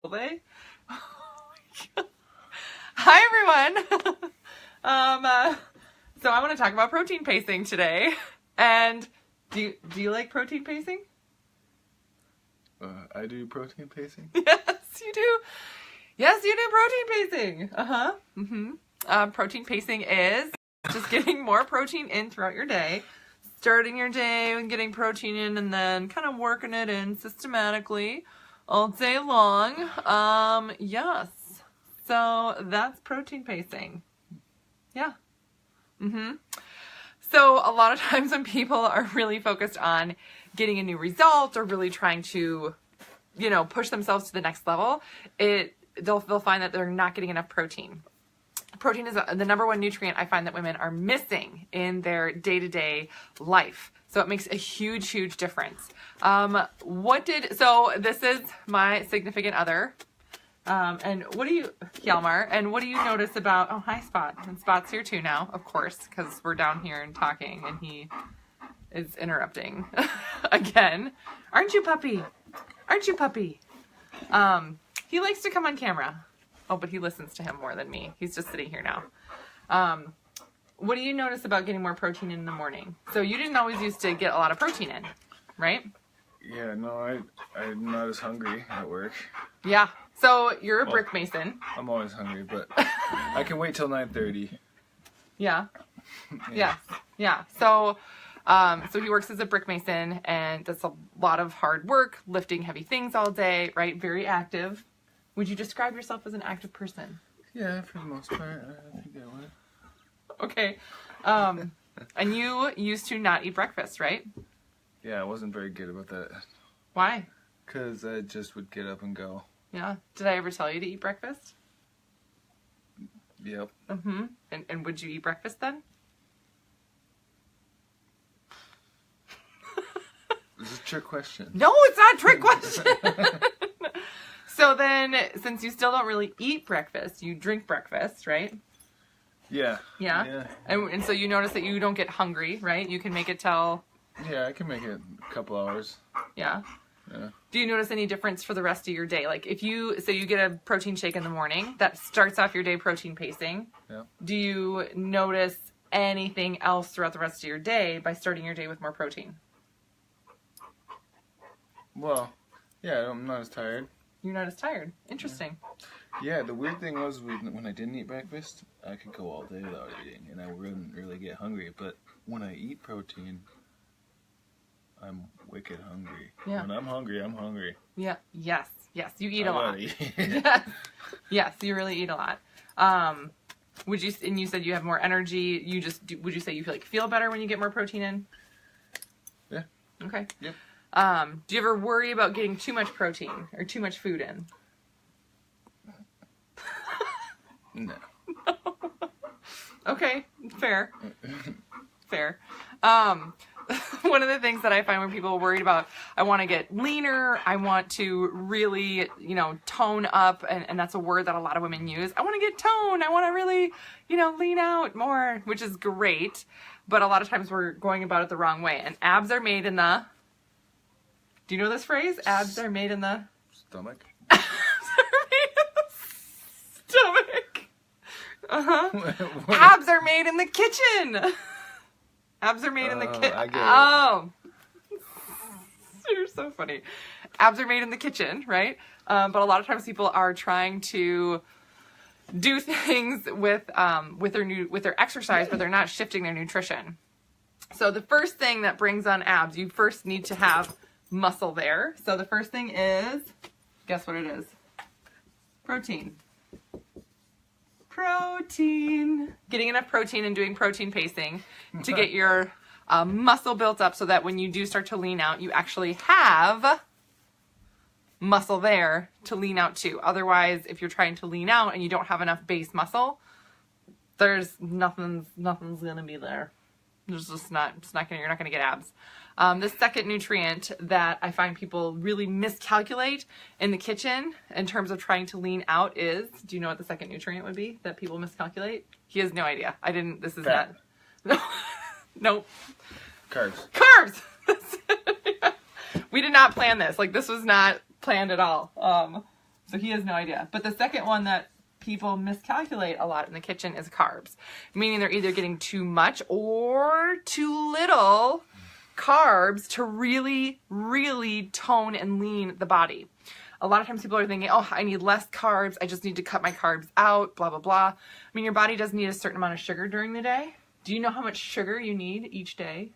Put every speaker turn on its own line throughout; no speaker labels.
Will they? Hi everyone. So I want to talk about protein pacing today. And do you like protein pacing?
I do protein pacing.
Yes, you do. Yes, you do protein pacing. Protein pacing is just getting more protein in throughout your day. Starting your day with getting protein in and then kind of working it in systematically all day long. Yes. So that's protein pacing. Yeah. So a lot of times when people are really focused on getting a new result or really trying to, push themselves to the next level, they'll find that they're not getting enough protein. Protein is the number one nutrient I find that women are missing in their day-to-day life. So it makes a huge, huge difference. So this is my significant other. And Hjalmar, and what do you notice about, oh, hi Spot. And Spot's here too now, of course, because we're down here and talking and he is interrupting again. Aren't you, puppy? Aren't you, puppy? He likes to come on camera. Oh, but he listens to him more than me. He's just sitting here now. What do you notice about getting more protein in the morning? So you didn't always used to get a lot of protein in, right?
Yeah, no, I'm not as hungry at work.
Yeah. So you're a brick mason.
I'm always hungry, but I can wait till 9:30.
Yeah. Yeah. So he works as a brick mason and does a lot of hard work, lifting heavy things all day, right? Very active. Would you describe yourself as an active person?
Yeah, for the most part, I think I would.
Okay. And you used to not eat breakfast, right?
Yeah, I wasn't very good about that.
Why?
Because I just would get up and go.
Yeah. Did I ever tell you to eat breakfast?
Yep.
And would you eat breakfast then?
This is a trick question.
No, it's not a trick question. So then, since you still don't really eat breakfast, you drink breakfast, right?
Yeah.
Yeah? And so you notice that you don't get hungry, right? You can make it till...
Yeah, I can make it a couple hours.
Yeah?
Yeah.
Do you notice any difference for the rest of your day? Like if you get a protein shake in the morning, that starts off your day protein pacing.
Yeah.
Do you notice anything else throughout the rest of your day by starting your day with more protein?
Well, yeah, I'm not as tired.
You're not as tired. Interesting.
Yeah, the weird thing was when I didn't eat breakfast, I could go all day without eating, and I wouldn't really get hungry. But when I eat protein, I'm wicked hungry.
Yeah.
When I'm hungry, I'm hungry.
Yeah. Yes. You eat a lot.
Eat.
Yes, you really eat a lot. And you said you have more energy. Would you say you feel better when you get more protein in?
Yeah.
Okay.
Yep.
Do you ever worry about getting too much protein or too much food in?
No.
Okay, fair. One of the things that I find when people are worried about, I want to get leaner, I want to really, tone up, and that's a word that a lot of women use. I want to get toned, I want to really, lean out more, which is great, but a lot of times we're going about it the wrong way. And abs are made in the... Do you know this phrase? Abs are made in the...
Stomach?
Abs are made in the stomach. Abs are made in the kitchen. Abs are made in the kitchen.
I get it.
Oh. You're so funny. Abs are made in the kitchen, right? But a lot of times people are trying to do things with their exercise, but they're not shifting their nutrition. So the first thing that brings on abs, you first need to have muscle there. So the first thing is, guess what it is? Protein. Getting enough protein and doing protein pacing to get your muscle built up so that when you do start to lean out, you actually have muscle there to lean out to. Otherwise, if you're trying to lean out and you don't have enough base muscle, there's nothing's gonna be there. There's just not gonna, you're not gonna get abs. The second nutrient that I find people really miscalculate in the kitchen in terms of trying to lean out is, do you know what the second nutrient would be that people miscalculate? He has no idea. This is
Fat.
not. Nope.
Carbs.
We did not plan this. Like, this was not planned at all. So he has no idea. But the second one that people miscalculate a lot in the kitchen is carbs, meaning they're either getting too much or too little carbs to really, really tone and lean the body. A lot of times people are thinking, oh, I need less carbs. I just need to cut my carbs out, blah, blah, blah. I mean, your body does need a certain amount of sugar during the day. Do you know how much sugar you need each day?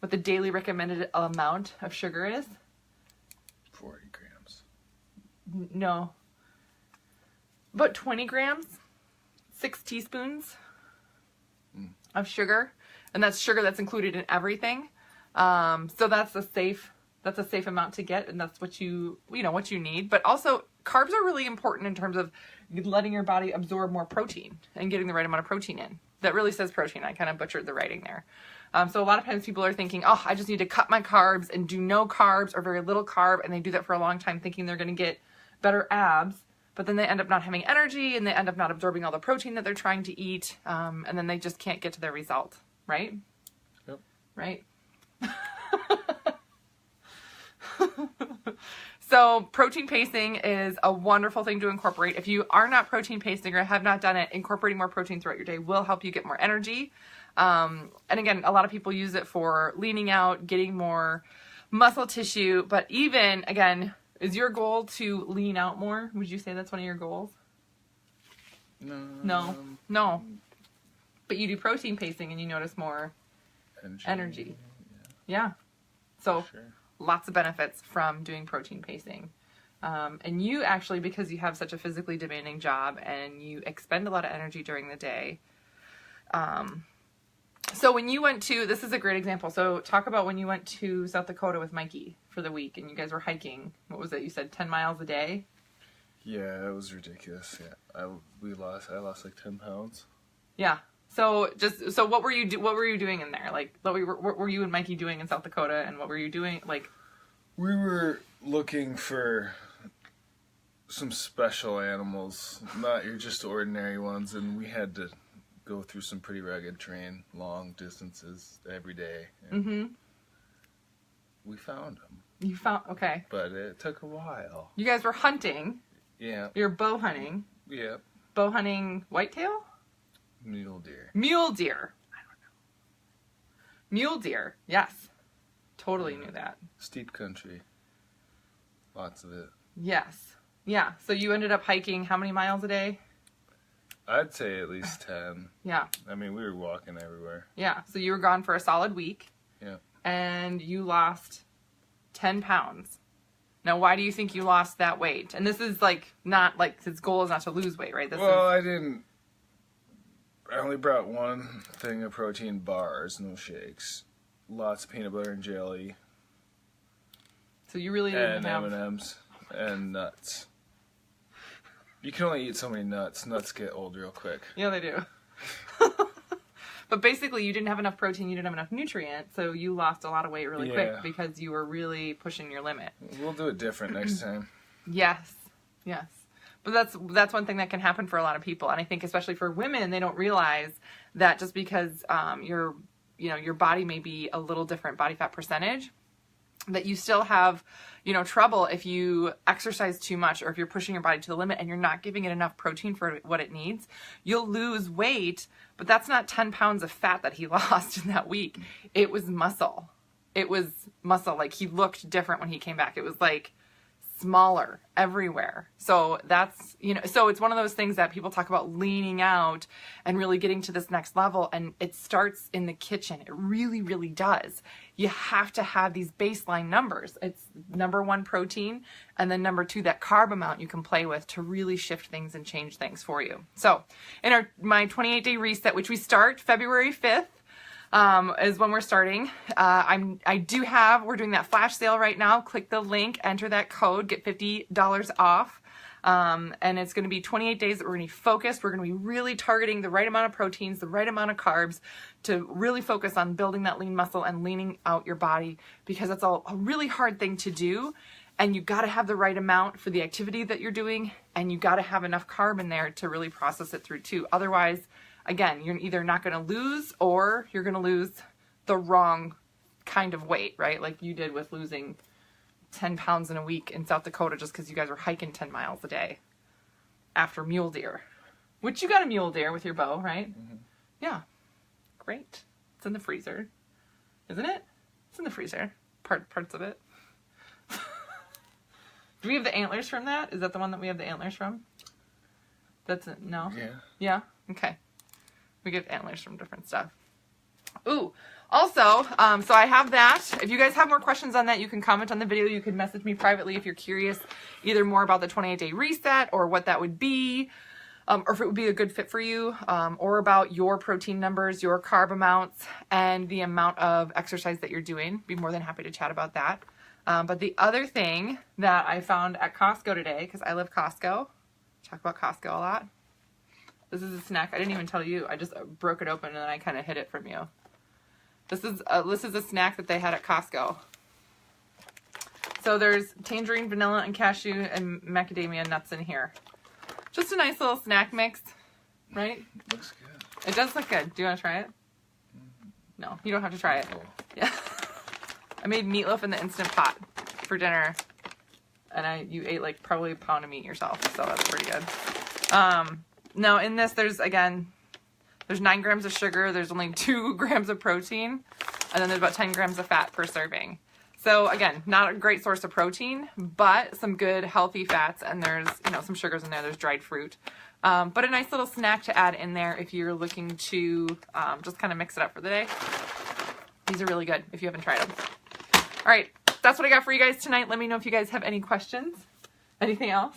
What the daily recommended amount of sugar is?
40 grams.
No. About 20 grams, 6 teaspoons of sugar, and that's sugar that's included in everything. So that's a safe amount to get, and that's what you need. But also, carbs are really important in terms of letting your body absorb more protein and getting the right amount of protein in. That really says protein. I kind of butchered the writing there. So a lot of times people are thinking, oh, I just need to cut my carbs and do no carbs or very little carb, and they do that for a long time thinking they're going to get better abs. But then they end up not having energy, and they end up not absorbing all the protein that they're trying to eat, and then they just can't get to their result, right?
Yep.
Right? So protein pacing is a wonderful thing to incorporate. If you are not protein pacing or have not done it, incorporating more protein throughout your day will help you get more energy. And again, a lot of people use it for leaning out, getting more muscle tissue, but even, again, is your goal to lean out more? Would you say that's one of your goals? No. But you do protein pacing and you notice more energy. Yeah. So
Sure.
Lots of benefits from doing protein pacing. And you actually, because you have such a physically demanding job and you expend a lot of energy during the day. So when you went to, this is a great example. So talk about when you went to South Dakota with Mikey for the week and you guys were hiking. What was it? You said 10 miles a day?
Yeah, it was ridiculous. Yeah, I lost like 10 pounds.
Yeah. So what were you doing in there? Like, what were you and Mikey doing in South Dakota, and what were you doing? Like,
We were looking for some special animals, not your just ordinary ones, and we had to go through some pretty rugged terrain, long distances every day. And we found them.
Okay.
But it took a while.
You guys were hunting.
Yeah.
You're bow hunting.
Yeah.
Bow hunting whitetail?
Mule deer.
Mule deer. I don't know. Mule deer. Yes. Totally knew that.
Steep country. Lots of it.
Yes. Yeah. So you ended up hiking how many miles a day?
I'd say at least 10.
Yeah.
I mean, we were walking everywhere.
Yeah. So you were gone for a solid week.
Yeah.
And you lost 10 pounds. Now, why do you think you lost that weight? And this is not like his goal is not to lose weight, right?
I only brought one thing of protein bars, no shakes. Lots of peanut butter and jelly.
So you really didn't have...
And M&Ms and nuts. You can only eat so many nuts. Nuts get old real quick.
Yeah, they do. But basically, you didn't have enough protein, you didn't have enough nutrient, so you lost a lot of weight really quick because you were really pushing your limit.
We'll do it different next time.
Yes. But that's one thing that can happen for a lot of people, and I think especially for women, they don't realize that just because your body may be a little different body fat percentage, that you still have trouble if you exercise too much or if you're pushing your body to the limit and you're not giving it enough protein for what it needs. You'll lose weight, but that's not 10 pounds of fat that he lost in that week. It was muscle. Like, he looked different when he came back. It was like smaller everywhere. So that's, so it's one of those things that people talk about leaning out and really getting to this next level. And it starts in the kitchen. It really, really does. You have to have these baseline numbers. It's number one, protein, and then number two, that carb amount you can play with to really shift things and change things for you. So in my 28-day reset, which we start February 5th, is when we're starting. We're doing that flash sale right now. Click the link, enter that code, get $50 off. And it's going to be 28 days that we're going to be focused. We're going to be really targeting the right amount of proteins, the right amount of carbs to really focus on building that lean muscle and leaning out your body, because that's a really hard thing to do. And you got to have the right amount for the activity that you're doing, and you got to have enough carb in there to really process it through too. Otherwise, again, you're either not going to lose or you're going to lose the wrong kind of weight, right? Like you did with losing 10 pounds in a week in South Dakota just because you guys were hiking 10 miles a day after mule deer. Which you got a mule deer with your bow, right?
Mm-hmm.
Yeah. Great. It's in the freezer. Isn't it? It's in the freezer. Parts of it. Do we have the antlers from that? Is that the one that we have the antlers from? That's it. No?
Yeah.
Yeah? Okay. We get antlers from different stuff. Ooh. Also, so I have that. If you guys have more questions on that, you can comment on the video. You can message me privately if you're curious either more about the 28-day reset or what that would be, or if it would be a good fit for you, or about your protein numbers, your carb amounts, and the amount of exercise that you're doing. Be more than happy to chat about that. But the other thing that I found at Costco today, because I love Costco, talk about Costco a lot. This is a snack. I didn't even tell you. I just broke it open and then I kind of hid it from you. This is a snack that they had at Costco. So there's tangerine, vanilla, and cashew and macadamia nuts in here. Just a nice little snack mix, right?
Looks good.
It does look good. Do you want to try it? No, you don't have to try it.
Oh.
Yeah. I made meatloaf in the Instant Pot for dinner. And you ate like probably a pound of meat yourself, so that's pretty good. Now in this, there's 9 grams of sugar, there's only 2 grams of protein, and then there's about 10 grams of fat per serving. So again, not a great source of protein, but some good healthy fats, and there's some sugars in there, there's dried fruit. But a nice little snack to add in there if you're looking to just kind of mix it up for the day. These are really good if you haven't tried them. All right, that's what I got for you guys tonight. Let me know if you guys have any questions. Anything else?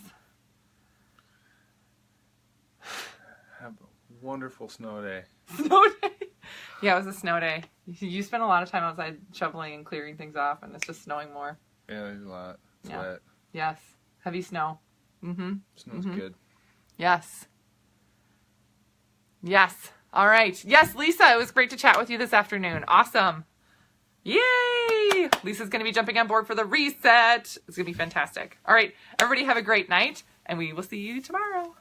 Have a wonderful snow day.
Snow day? Yeah, it was a snow day. You spent a lot of time outside shoveling and clearing things off, and it's just snowing more.
Yeah, there's a lot. It's
Yeah.
wet.
Yes. Heavy snow. Mm-hmm.
Snow's good.
Yes. Yes. All right. Yes, Lisa, it was great to chat with you this afternoon. Awesome. Yay! Lisa's going to be jumping on board for the reset. It's going to be fantastic. All right. Everybody have a great night, and we will see you tomorrow.